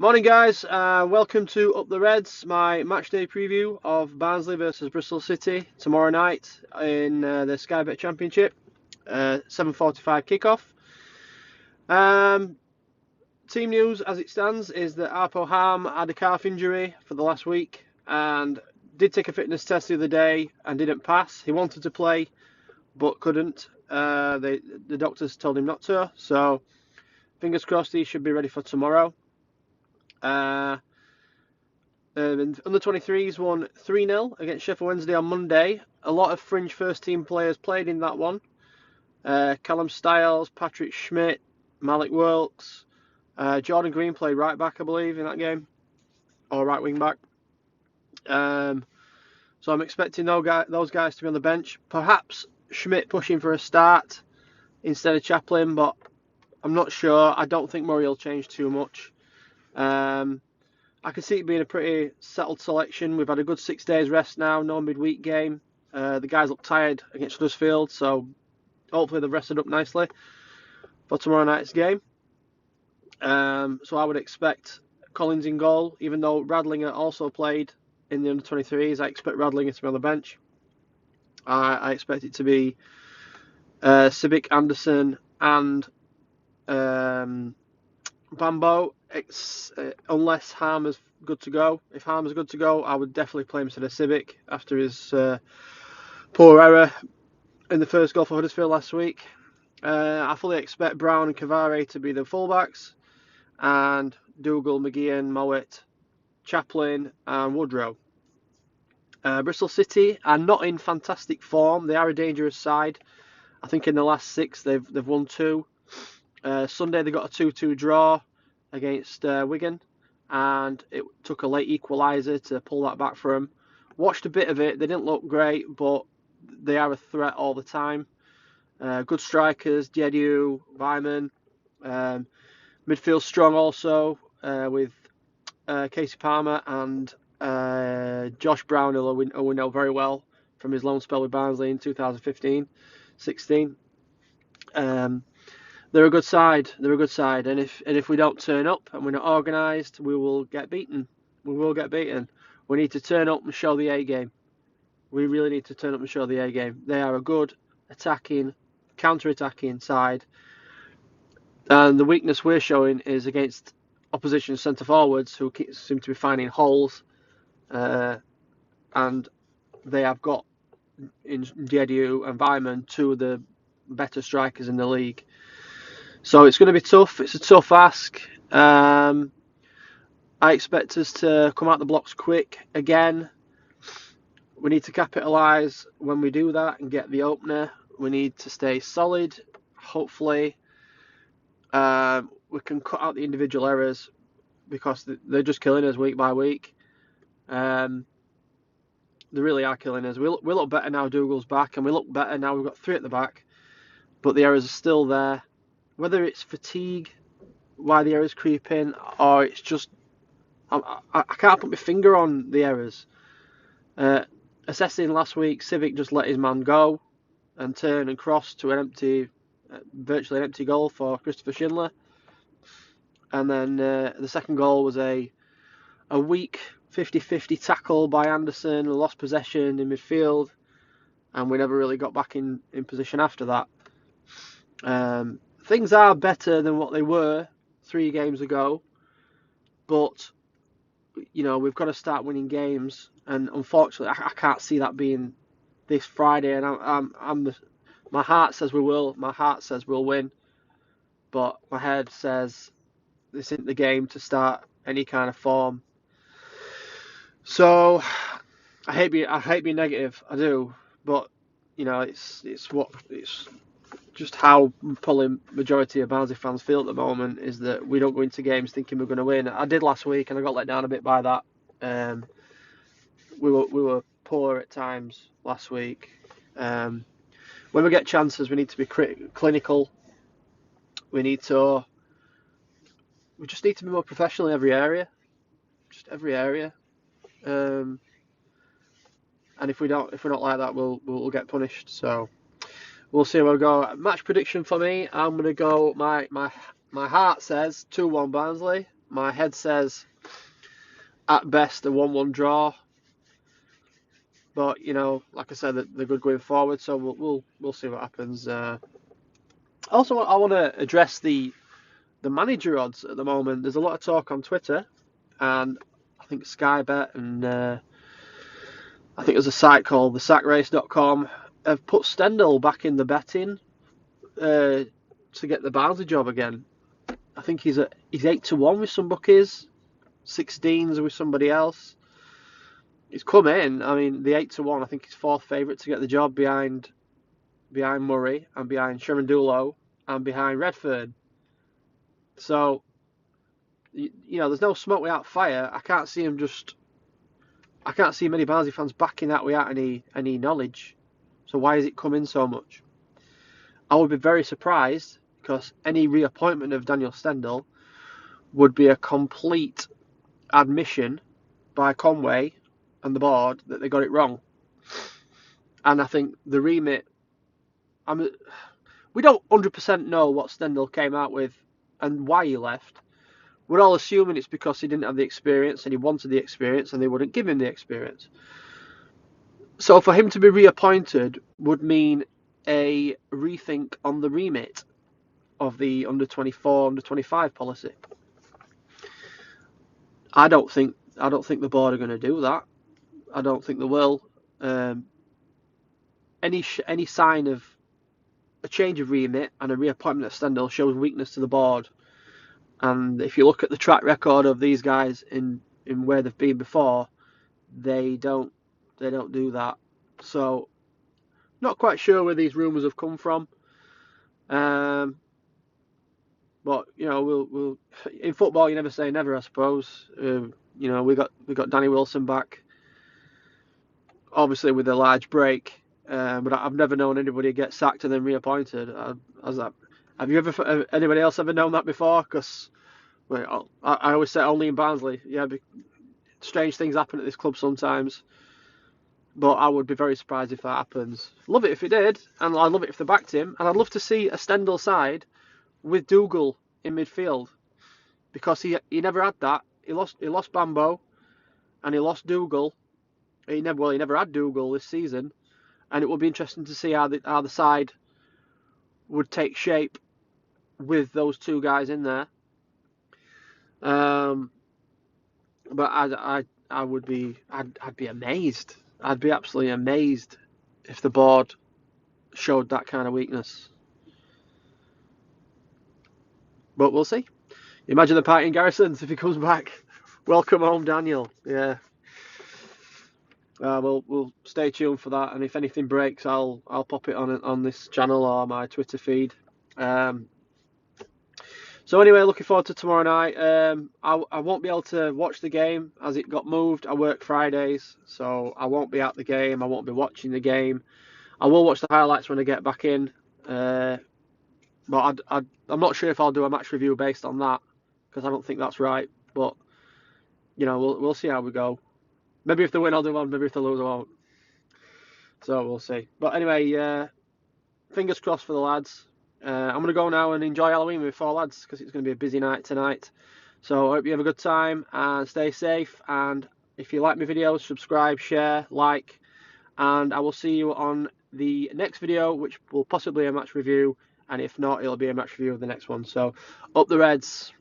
Morning, guys. Welcome to Up the Reds, my match day preview of Barnsley versus Bristol City tomorrow night in the Sky Bet Championship. 7:45 kickoff. Team news as it stands is that Arpo Ham had a calf injury for the last week and did take a fitness test the other day and didn't pass. He wanted to play but couldn't. The doctors told him not to, so fingers crossed he should be ready for tomorrow. Under 23s won 3-0 against Sheffield Wednesday on Monday. A lot of fringe first team players played in that one. Callum Styles, Patrick Schmidt, Malik Wilkes, Jordan Green played right back, I believe, in that game, or right wing back. So I'm expecting those guys to be on the bench. Perhaps Schmidt pushing for a start instead of Chaplin, but I'm not sure. I don't think Murray will change too much. I can see it being a pretty settled selection. We've had a good 6 days rest now, no midweek game. The guys look tired against Huddersfield, so hopefully they've rested up nicely for tomorrow night's game. So I would expect Collins in goal, even though Radlinger also played in the under-23s. I expect Radlinger to be on the bench. I expect it to be Civic, Anderson and Bambo, unless Harmer's good to go. If Harmer's good to go, I would definitely play him instead of Civic after his poor error in the first goal for Huddersfield last week. I fully expect Brown and Cavare to be the fullbacks, and Dougal, McGeehan, Mowat, Chaplin and Woodrow. Bristol City are not in fantastic form. They are a dangerous side. I think in the last 6 they've won 2. Sunday they got a 2-2 draw against Wigan, and it took a late equaliser to pull that back for them. Watched a bit of it. They didn't look great, but they are a threat all the time. Good strikers, Jedu, Vyman. Midfield strong also with Casey Palmer and Josh Brown, who we know very well from his loan spell with Barnsley in 2015-16. They're a good side. And if we don't turn up and we're not organised, we will get beaten. We need to turn up and show the A game. We really need to turn up and show the A game. They are a good attacking, counter-attacking side, and the weakness we're showing is against opposition centre forwards who seem to be finding holes, and they have got in Jedu and Vyman 2 of the better strikers in the league. So it's going to be tough. It's a tough ask. I expect us to come out the blocks quick again. We need to capitalise when we do that and get the opener. We need to stay solid. Hopefully, we can cut out the individual errors because they're just killing us week by week. They really are killing us. We look better now Dougal's back, and we look better now we've got 3 at the back, but the errors are still there. Whether it's fatigue, why the errors creep in, or it's just I can't put my finger on the errors. Assessing last week, Civic just let his man go and turn and cross to virtually an empty goal for Christopher Schindler. And then the second goal was a weak 50-50 tackle by Anderson, lost possession in midfield, and we never really got back in position after that. Things are better than what they were 3 games ago, but we've got to start winning games, and unfortunately I can't see that being this Friday. And my heart says we will. My heart says we'll win, but my head says this isn't the game to start any kind of form. So I hate being negative. I do, but it's just how probably majority of Barnsley fans feel at the moment, is that we don't go into games thinking we're going to win. I did last week, and I got let down a bit by that. We were poor at times last week. When we get chances, we need to be clinical. We just need to be more professional in every area, just every area. And if we're not like that, we'll get punished. So we'll see where we go. Match prediction for me, I'm going to go, my heart says 2-1 Barnsley. My head says at best a 1-1 draw. But you know, like I said, they're good going forward, so we'll see what happens. Also, I want to address the manager odds at the moment. There's a lot of talk on Twitter, and I think Sky Bet and I think there's a site called thesackrace.com have put Stendel back in the betting to get the Barnsley job again. I think he's 8-1 with some bookies, 16s with somebody else. He's come in. I mean, the 8-1. I think he's fourth favourite to get the job behind Murray and behind Sherman-Dulo and behind Redfern. So, you know, there's no smoke without fire. I can't see many Barnsley fans backing that without any knowledge. So why has it come in so much? I would be very surprised because any reappointment of Daniel Stendel would be a complete admission by Conway and the board that they got it wrong. And I think the remit, we don't 100% know what Stendel came out with and why he left. We're all assuming it's because he didn't have the experience and he wanted the experience and they wouldn't give him the experience. So for him to be reappointed would mean a rethink on the remit of the under 24, under 25 policy. I don't think the board are going to do that. I don't think they will. Any sign of a change of remit and a reappointment of Stendel shows weakness to the board. And if you look at the track record of these guys in where they've been before, they don't do that. So, not quite sure where these rumours have come from. But you know, we'll in football you never say never, I suppose. You know, we got Danny Wilson back, obviously with a large break. But I've never known anybody get sacked and then reappointed. Have you ever? Anybody else ever known that before? Because well, I always say only in Barnsley. Yeah, strange things happen at this club sometimes. But I would be very surprised if that happens. Love it if it did, and I'd love it if they backed him. And I'd love to see a Stendel side with Dougal in midfield, because he never had that. He lost Bambo, and he lost Dougal. He never had Dougal this season, and it would be interesting to see how the side would take shape with those two guys in there. But I'd be amazed. I'd be absolutely amazed if the board showed that kind of weakness. But we'll see. Imagine the party in Garrisons if he comes back. Welcome home, Daniel. Yeah. We'll stay tuned for that, and if anything breaks, I'll pop it on this channel or my Twitter feed. So anyway, looking forward to tomorrow night. I won't be able to watch the game as it got moved. I work Fridays, so I won't be at the game. I won't be watching the game. I will watch the highlights when I get back in. But I'm not sure if I'll do a match review based on that, because I don't think that's right. But you know, we'll see how we go. Maybe if they win, I'll do one. Maybe if they lose, I won't. So we'll see. But anyway, fingers crossed for the lads. I'm going to go now and enjoy Halloween with 4 lads, because it's going to be a busy night tonight. So I hope you have a good time and stay safe. And if you like my videos, subscribe, share, like. And I will see you on the next video, which will possibly be a match review. And if not, it'll be a match review of the next one. So up the Reds.